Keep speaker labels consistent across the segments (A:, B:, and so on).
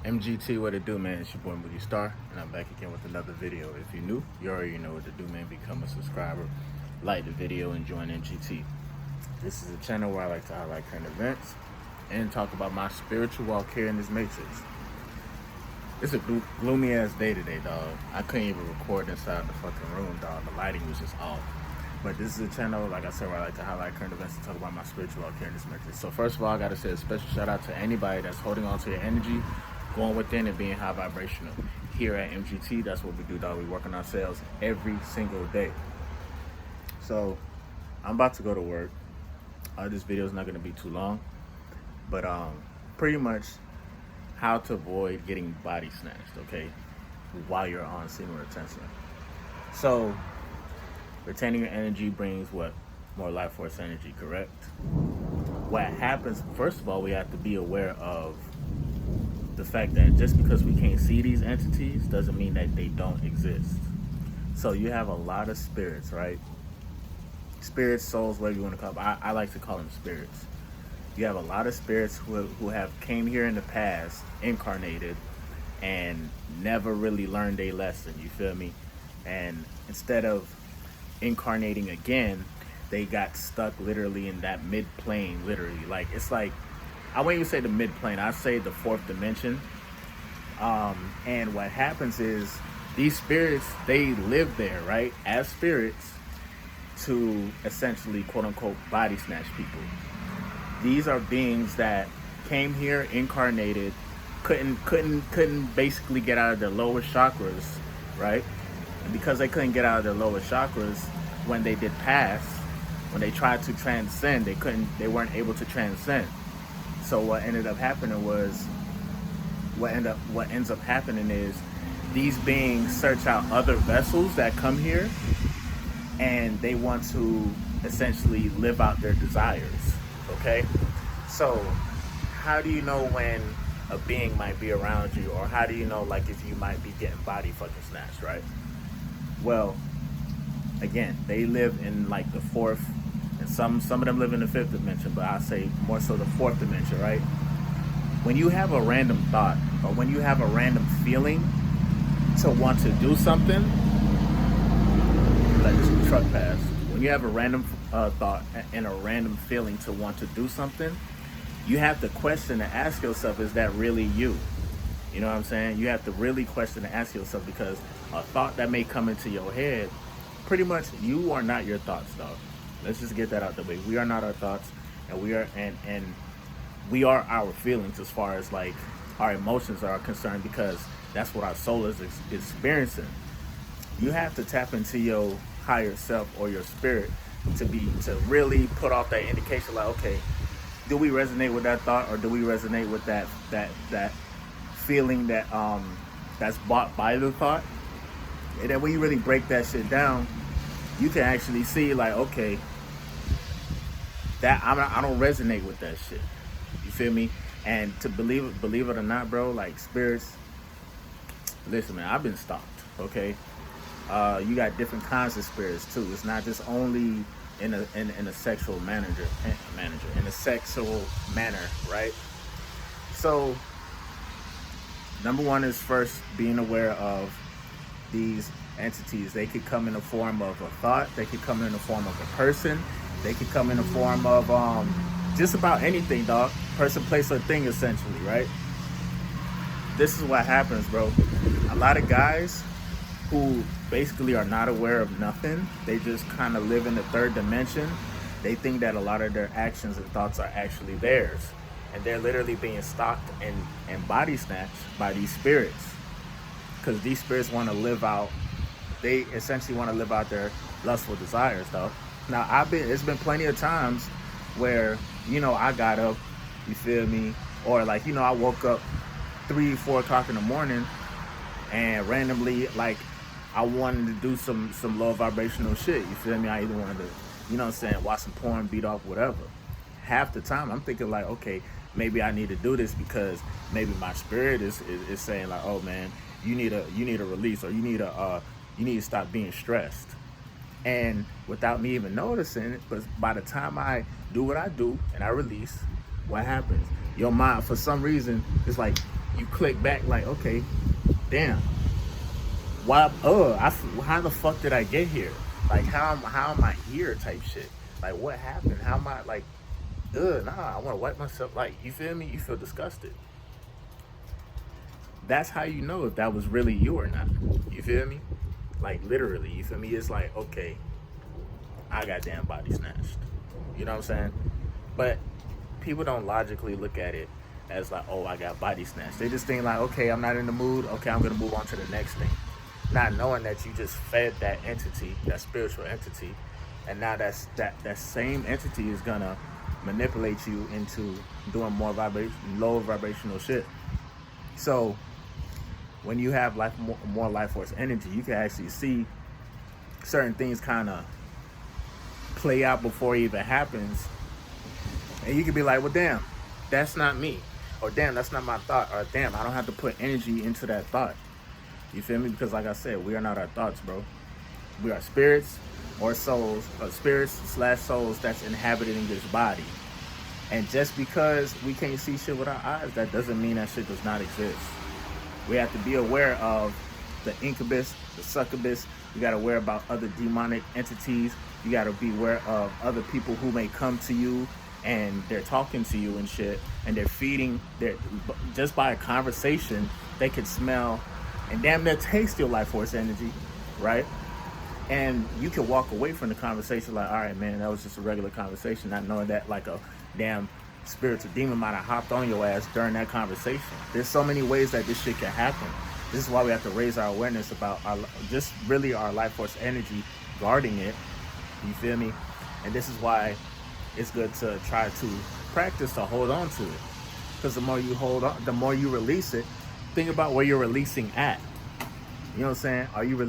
A: MGT, what it do, man? It's your boy Moody Starr, and I'm back again with another video. If you're new, you already know what to do, man. Become a subscriber, like the video, and join MGT. This is a channel where I like to highlight current events and talk about my spiritual walk here in this matrix. It's a gloomy ass day today, dog. I couldn't even record inside the fucking room, dog. The lighting was just off. But this is a channel, like I said, where I like to highlight current events and talk about my spiritual walk here in this matrix. So first of all, I gotta say a special shout out to anybody that's holding on to your energy, going within and being high vibrational. Here at MGT, that's what we do, dog. We work on ourselves every single day. So I'm about to go to work. This video is not gonna be too long, but pretty much how to avoid getting body snatched, okay, while you're on semen retention. So retaining your energy brings what? More life force energy, correct? What happens, first of all, we have to be aware of the fact that just because we can't see these entities doesn't mean that they don't exist. So you have a lot of spirits, right? Spirits, souls, whatever you want to call them. I like to call them spirits. You have a lot of spirits who have came here in the past, incarnated, and never really learned a lesson, you feel me? And instead of incarnating again, they got stuck literally in that mid-plane, literally. Like, it's like, I wouldn't even say the mid-plane, I'd say the fourth dimension. And what happens is, these spirits, they live there, right, as spirits to essentially, quote-unquote, body snatch people. These are beings that came here, incarnated, couldn't basically get out of their lower chakras, right? And because they couldn't get out of their lower chakras, when they did pass, when they tried to transcend, they weren't able to transcend. So what ended up happening was, what ends up happening is these beings search out other vessels that come here, and they want to essentially live out their desires, okay? So how do you know when a being might be around you, or how do you know, like, if you might be getting body fucking snatched, right? Well, again, they live in like the fourth, and some of them live in the fifth dimension, but I say more so the fourth dimension, right? When you have a random thought, or when you have a random feeling to want to do something, let this truck pass. When you have a random thought and a random feeling to want to do something, you have to question and ask yourself, is that really you? You know what I'm saying? You have to really question and ask yourself, because a thought that may come into your head, pretty much you are not your thoughts, dog. Let's just get that out the way. We are not our thoughts, and we are we are our feelings as far as like our emotions are concerned, because that's what our soul is experiencing. You have to tap into your higher self or your spirit to really put off that indication, like, okay, do we resonate with that thought, or do we resonate with that feeling that that's bought by the thought? And then when you really break that shit down, you can actually see, like, okay, that I don't resonate with that shit. You feel me? And to believe it or not, bro, like, spirits, listen, man, I've been stalked, okay? You got different kinds of spirits too. It's not just only in a sexual in a sexual manner, right? So number one is first being aware of these entities. They could come in the form of a thought, they could come in the form of a person, they could come in the form of just about anything, dog. Person, place, or thing, essentially, right? This is what happens, bro. A lot of guys who basically are not aware of nothing, they just kind of live in the third dimension. They think that a lot of their actions and thoughts are actually theirs, and they're literally being stalked and body snatched by these spirits, because these spirits want to live out, they essentially want to live out their lustful desires, though. Now, it's been plenty of times where, you know, I got up, you feel me, or like, you know, I woke up 3-4 o'clock in the morning, and randomly, like, I wanted to do some low vibrational shit, you feel me? I either wanted to, you know what I'm saying, watch some porn, beat off, whatever. Half the time I'm thinking, like, okay, maybe I need to do this because maybe my spirit is saying, like, oh man, you need a release, or you need to stop being stressed. And without me even noticing it, but by the time I do what I do and I release, what happens? Your mind, for some reason, it's like you click back like, okay, damn, why? How the fuck did I get here? Like, how am I here? Type shit. Like, what happened? How am I like? Nah, I want to wipe myself. Like, you feel me? You feel disgusted. That's how you know if that was really you or not. You feel me? Like, literally, you feel me? It's like, okay, I got damn body snatched. You know what I'm saying? But people don't logically look at it as like, oh, I got body snatched. They just think like, okay, I'm not in the mood. Okay, I'm gonna move on to the next thing. Not knowing that you just fed that entity, that spiritual entity, and now that same entity is gonna manipulate you into doing lower vibrational shit. So when you have like more life force energy, you can actually see certain things kind of play out before it even happens, and you can be like, well, damn, that's not me, or damn, that's not my thought, or damn, I don't have to put energy into that thought. You feel me? Because like I said, we are not our thoughts, bro. We are spirits or souls, or spirits/souls that's inhabiting this body. And just because we can't see shit with our eyes, that doesn't mean that shit does not exist. We have to be aware of the incubus, the succubus. You got to aware about other demonic entities. You got to be aware of other people who may come to you and they're talking to you and shit, and they're feeding just by a conversation, they can smell and damn near taste your life force energy, right? And you can walk away from the conversation like, all right, man, that was just a regular conversation, not knowing that like a damn spiritual demon might have hopped on your ass during that conversation. There's so many ways that this shit can happen. This is why we have to raise our awareness about our life force energy, guarding it. You feel me? And this is why it's good to try to practice to hold on to it. Because the more you hold on, the more you release it. Think about where you're releasing at. You know what I'm saying? Are you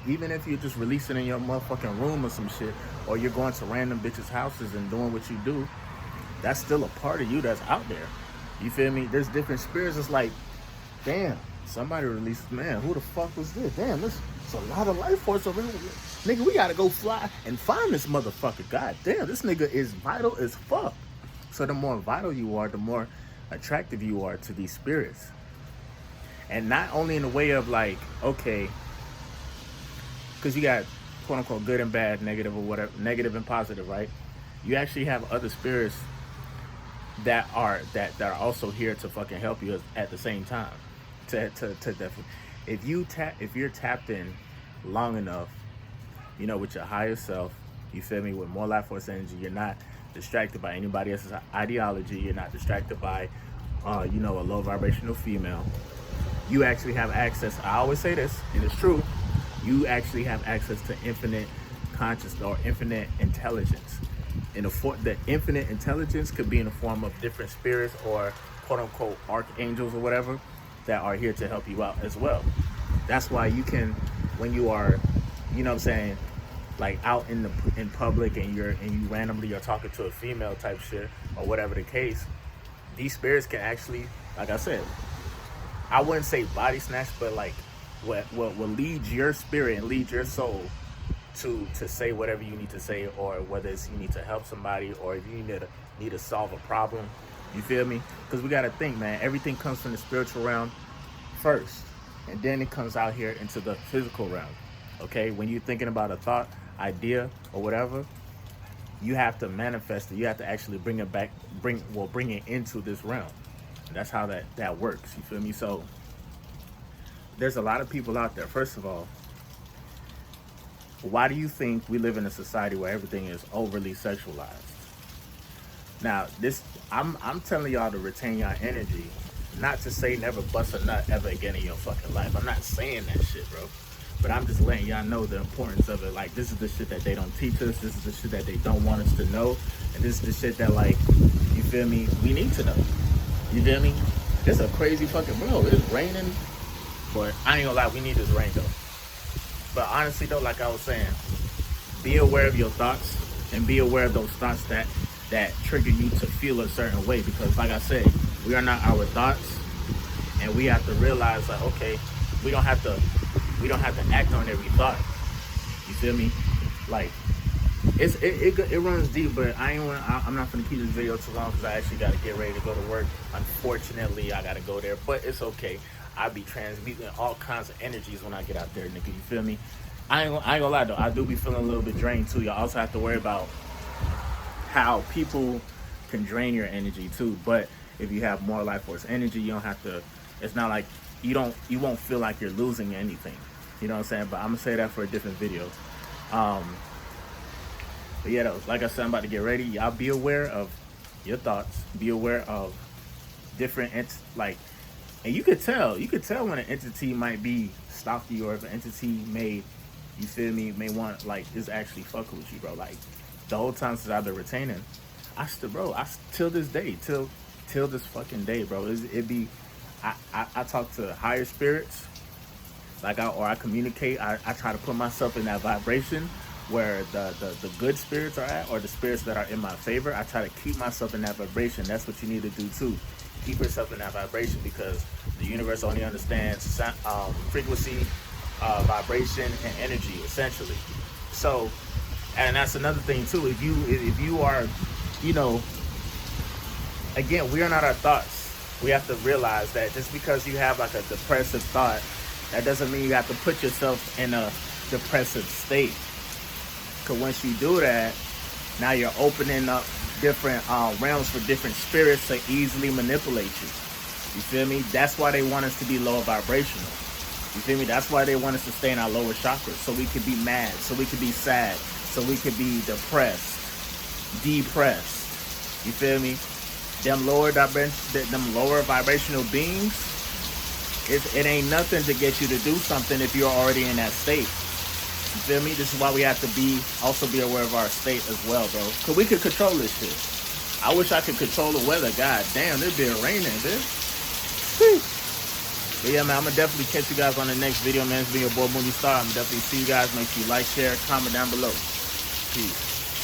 A: even if you're just releasing in your motherfucking room or some shit, or you're going to random bitches' houses and doing what you do, that's still a part of you that's out there. You feel me? There's different spirits. It's like, damn, somebody released, man, who the fuck was this? Damn, it's a lot of life force around here. Nigga, we gotta go fly and find this motherfucker. God damn, this nigga is vital as fuck. So the more vital you are, the more attractive you are to these spirits. And not only in the way of like, okay, because you got quote unquote good and bad, negative or whatever, negative and positive, right? You actually have other spirits that are also here to fucking help you at the same time. To definitely, if you're tapped in long enough, you know, with your higher self, you feel me, with more life force energy, you're not distracted by anybody else's ideology. You're not distracted by, a low vibrational female. You actually have access. I always say this, and it's true. You actually have access to infinite consciousness or infinite intelligence. The infinite intelligence could be in the form of different spirits or quote unquote archangels or whatever that are here to help you out as well. That's why you can, when you are, you know what I'm saying, like out in public and you randomly are talking to a female type shit or whatever the case, these spirits can actually, like I said, I wouldn't say body snatch, but like what will lead your spirit and lead your soul to say whatever you need to say, or whether it's you need to help somebody or if you need to solve a problem. You feel me? Because we got to think, man, everything comes from the spiritual realm first, and then it comes out here into the physical realm. Okay, when you're thinking about a thought, idea, or whatever, you have to manifest it. You have to actually bring it into this realm. And that's how that works. You feel me? So there's a lot of people out there. First of all, why do you think we live in a society where everything is overly sexualized? Now, I'm telling y'all to retain your energy, not to say never bust a nut ever again in your fucking life. I'm not saying that shit, bro. But I'm just letting y'all know the importance of it. Like, this is the shit that they don't teach us. This is the shit that they don't want us to know. And this is the shit that, like, you feel me, we need to know. You feel me? It's a crazy fucking, bro, it's raining. But I ain't gonna lie, we need this rain, though. But honestly, though, like I was saying, be aware of your thoughts and be aware of those thoughts that trigger you to feel a certain way. Because, like I said, we are not our thoughts. And we have to realize, like, okay, we don't have to act on every thought. You feel me? Like, it runs deep, but I'm not gonna keep this video too long because I actually gotta get ready to go to work. Unfortunately, I gotta go there, but it's okay. I be transmuting all kinds of energies when I get out there, nigga. You feel me? I ain't gonna lie though. I do be feeling a little bit drained too. Y'all also have to worry about how people can drain your energy too. But if you have more life force energy, you don't have to. It's not like you won't feel like you're losing anything. You know what I'm saying? But I'm gonna say that for a different video. But yeah, though, like I said, I'm about to get ready. Y'all be aware of your thoughts. Be aware of different and you could tell when an entity might be stalking you, or if an entity may, you feel me, may want is actually fucking with you, bro. Like the whole time since I've been retaining, I till this day, till this fucking day, bro. I talk to higher spirits, I communicate. I try to put myself in that vibration where the good spirits are at, or the spirits that are in my favor. I try to keep myself in that vibration. That's what you need to do too. Keep yourself in that vibration, because the universe only understands frequency, vibration, and energy, essentially. So, and that's another thing too. If you are, again, we are not our thoughts. We have to realize that just because you have like a depressive thought, that doesn't mean you have to put yourself in a depressive state. Because once you do that, now you're opening up different realms for different spirits to easily manipulate you. You feel me? That's why they want us to be lower vibrational. You feel me? That's why they want us to stay in our lower chakras, so we could be mad, so we could be sad, so we could be depressed. You feel me? Them lower vibrational beings, it ain't nothing to get you to do something if you're already in that state. You feel me? This is why we have to also be aware of our state as well, bro. Because we could control this shit. I wish I could control the weather. God damn, it be raining, bitch. But yeah, man, I'm going to definitely catch you guys on the next video, man. It's been your boy, Moody Starr. I'm definitely see you guys. Make sure you like, share, comment down below. Peace.